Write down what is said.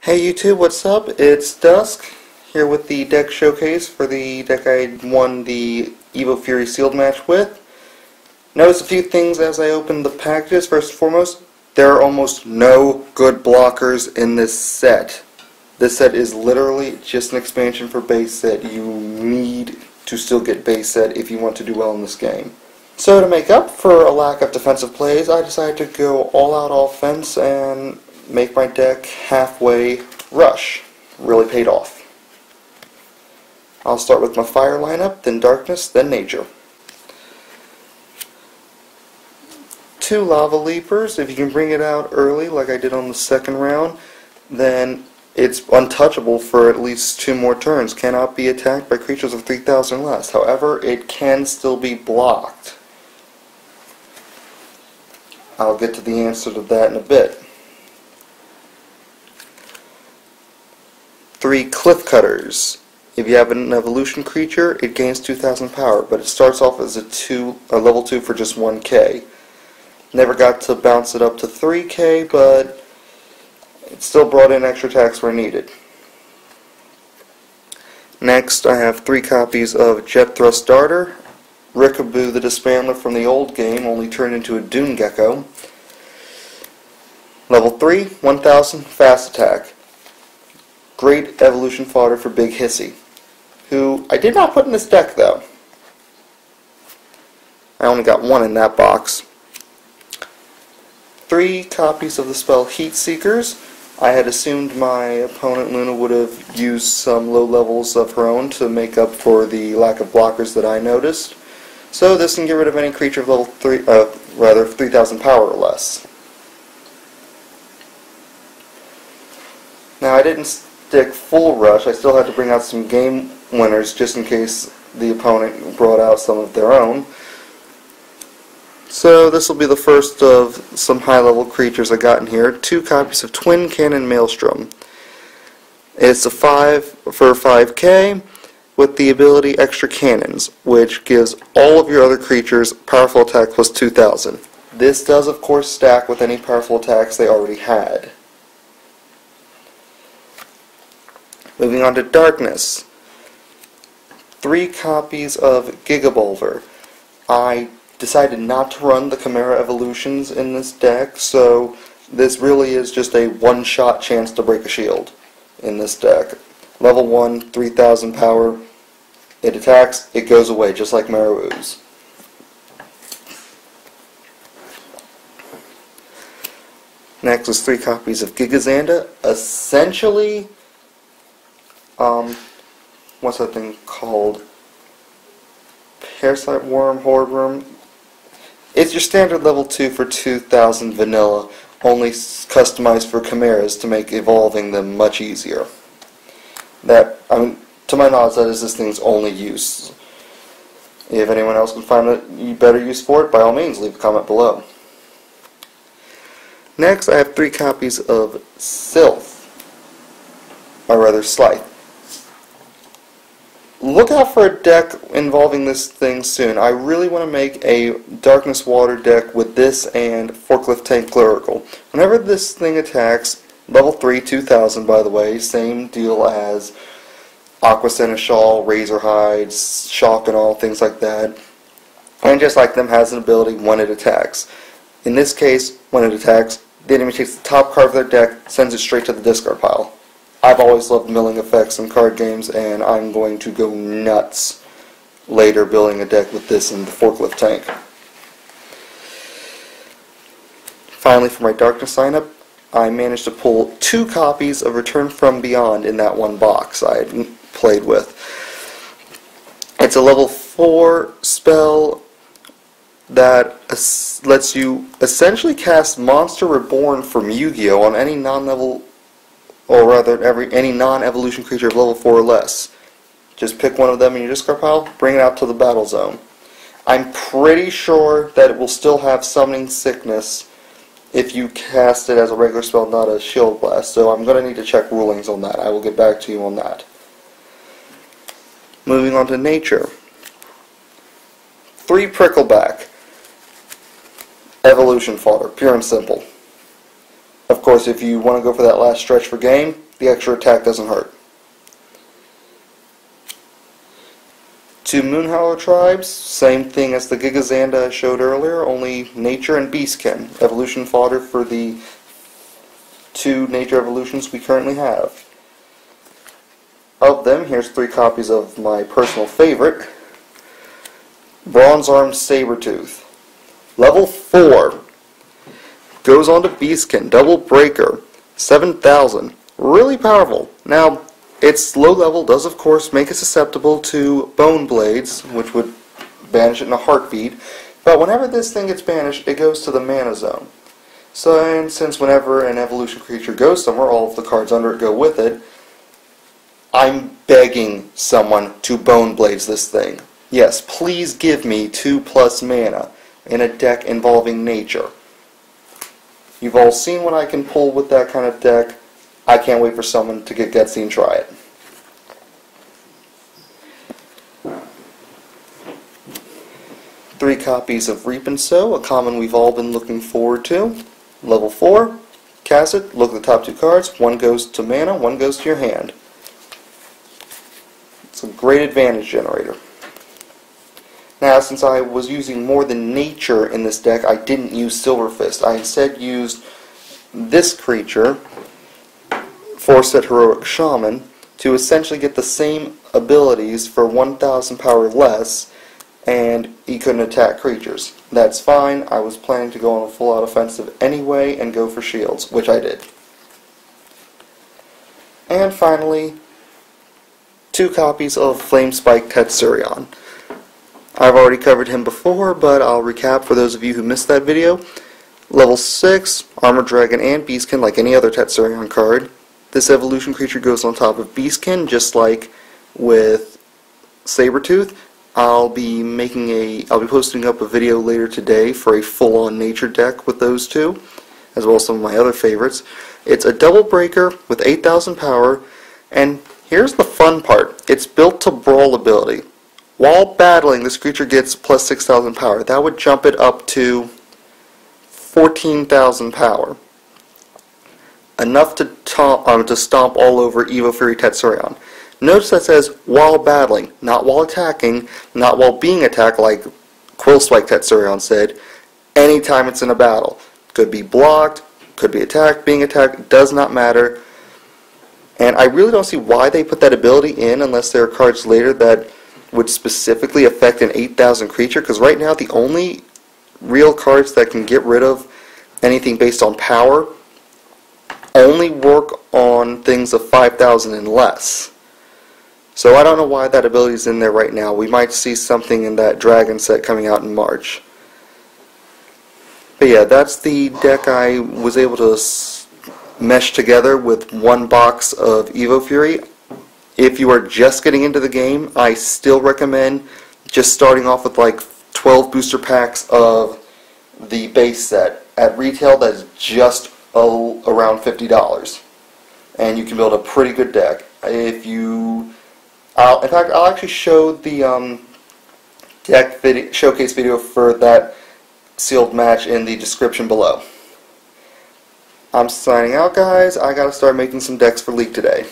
Hey YouTube, what's up? It's Dusk, here with the deck showcase for the deck I won the Evo Fury sealed match with. Notice a few things as I opened the packages. First and foremost, there are almost no good blockers in this set. This set is literally just an expansion for base set. You need to still get base set if you want to do well in this game. So to make up for a lack of defensive plays, I decided to go all out offense and make my deck halfway rush. Really paid off. I'll start with my fire lineup, then darkness, then nature. 2 lava leapers. If you can bring it out early like I did on the second round, then it's untouchable for at least 2 more turns. Cannot be attacked by creatures of 3,000 or less. However, it can still be blocked. I'll get to the answer to that in a bit. 3 cliff cutters. If you have an evolution creature, it gains 2,000 power, but it starts off as a level 2 for just 1k. Never got to bounce it up to 3k, but it still brought in extra attacks where needed. Next, I have 3 copies of Jet Thrust Darter, Rikaboo the Dismantler from the old game, only turned into a Dune Gecko. Level 3, 1,000, fast attack. Great evolution fodder for Big Hissy, who I did not put in this deck though. I only got 1 in that box. 3 copies of the spell Heat Seekers. I had assumed my opponent Luna would have used some low levels of her own to make up for the lack of blockers that I noticed. So this can get rid of any creature of level 3,000 power or less. Now I didn't stick full rush. I still had to bring out some game winners just in case the opponent brought out some of their own. So this will be the first of some high-level creatures I got in here. 2 copies of Twin Cannon Maelstrom. It's a 5 for 5k with the ability Extra Cannons, which gives all of your other creatures powerful attack plus 2,000. This does of course stack with any powerful attacks they already had. Moving on to darkness. 3 copies of Gigabolver. I decided not to run the Chimera evolutions in this deck, so this really is just a one-shot chance to break a shield in this deck. Level 1, 3,000 power. It attacks, it goes away, just like Marowoo's. Next is 3 copies of Gigazanda. Essentially, what's that thing called? Parasite Worm, Horde Worm. It's your standard level 2 for 2,000 vanilla, only customized for chimeras to make evolving them much easier. That, to my knowledge, that is this thing's only use. If anyone else can find a better use for it, by all means, leave a comment below. Next, I have 3 copies of Sylph, or rather Scythe. Look out for a deck involving this thing soon. I really want to make a Darkness Water deck with this and Forklift Tank Clerical. Whenever this thing attacks, level 3, 2,000 by the way, same deal as Aqua Seneschal, Razorhide, Shock and all, things like that. And just like them, has an ability when it attacks. In this case, when it attacks, the enemy takes the top card of their deck, sends it straight to the discard pile. I've always loved milling effects in card games, and I'm going to go nuts later building a deck with this and the Forklift Tank. Finally, for my Darkness lineup, I managed to pull 2 copies of Return from Beyond in that one box I had played with. It's a level 4 spell that lets you essentially cast Monster Reborn from Yu-Gi-Oh! On any non-level, or rather any non-evolution creature of level 4 or less. Just pick one of them in your discard pile, bring it out to the battle zone. I'm pretty sure that it will still have Summoning Sickness if you cast it as a regular spell, not a Shield Blast, so I'm going to need to check rulings on that. I will get back to you on that. Moving on to nature. 3 Prickleback. Evolution fodder, pure and simple. Of course, if you want to go for that last stretch for game, The extra attack doesn't hurt. 2 Moonhowler tribes, same thing as the Gigazanda I showed earlier, only nature and beastkin. Evolution fodder for the 2 nature evolutions we currently have. Of them, here's 3 copies of my personal favorite, Bronze Armed Sabertooth. Level 4. Goes on to beastkin, double breaker, 7,000. Really powerful. Now, its low level does of course make it susceptible to bone blades, which would banish it in a heartbeat, but whenever this thing gets banished, it goes to the mana zone. So, and since whenever an evolution creature goes somewhere, all of the cards under it go with it, I'm begging someone to bone blades this thing. Yes, please give me 2+ mana in a deck involving nature. You've all seen what I can pull with that kind of deck. I can't wait for someone to get gutsy and try it. Three copies of Reap and Sow, a common we've all been looking forward to. Level 4, cast it, look at the top 2 cards, one goes to mana, one goes to your hand. It's a great advantage generator. Now, since I was using more than nature in this deck, I didn't use Silverfist. I instead used this creature, 4-set Heroic Shaman, to essentially get the same abilities for 1,000 power less, and he couldn't attack creatures. That's fine. I was planning to go on a full-out offensive anyway and go for shields, which I did. And finally, 2 copies of Flamespike Tetsurion. I've already covered him before, but I'll recap for those of you who missed that video. Level 6, Armor Dragon and Beastkin like any other Tetsurion card. This evolution creature goes on top of Beastkin, just like with Sabertooth. I'll be posting up a video later today for a full-on nature deck with those 2, as well as some of my other favorites. It's a double breaker with 8,000 power, and here's the fun part. It's built to Brawl ability. While battling, this creature gets plus 6,000 power. That would jump it up to 14,000 power. Enough to stomp all over Evo Fury Tetsurion. Notice that says while battling, not while attacking, not while being attacked like Quillspike Tetsurion said. Anytime it's in a battle. Could be blocked, could be attacked, being attacked, does not matter. And I really don't see why they put that ability in unless there are cards later that would specifically affect an 8,000 creature, because right now the only real cards that can get rid of anything based on power only work on things of 5,000 and less. So I don't know why that ability is in there right now. We might see something in that Dragon set coming out in March. But yeah, that's the deck I was able to mesh together with 1 box of Evo Fury. If you are just getting into the game, I still recommend just starting off with like 12 booster packs of the base set. At retail, that is just around $50. And you can build a pretty good deck. In fact, I'll actually show the deck showcase video for that sealed match in the description below. I'm signing out, guys. I gotta start making some decks for League today.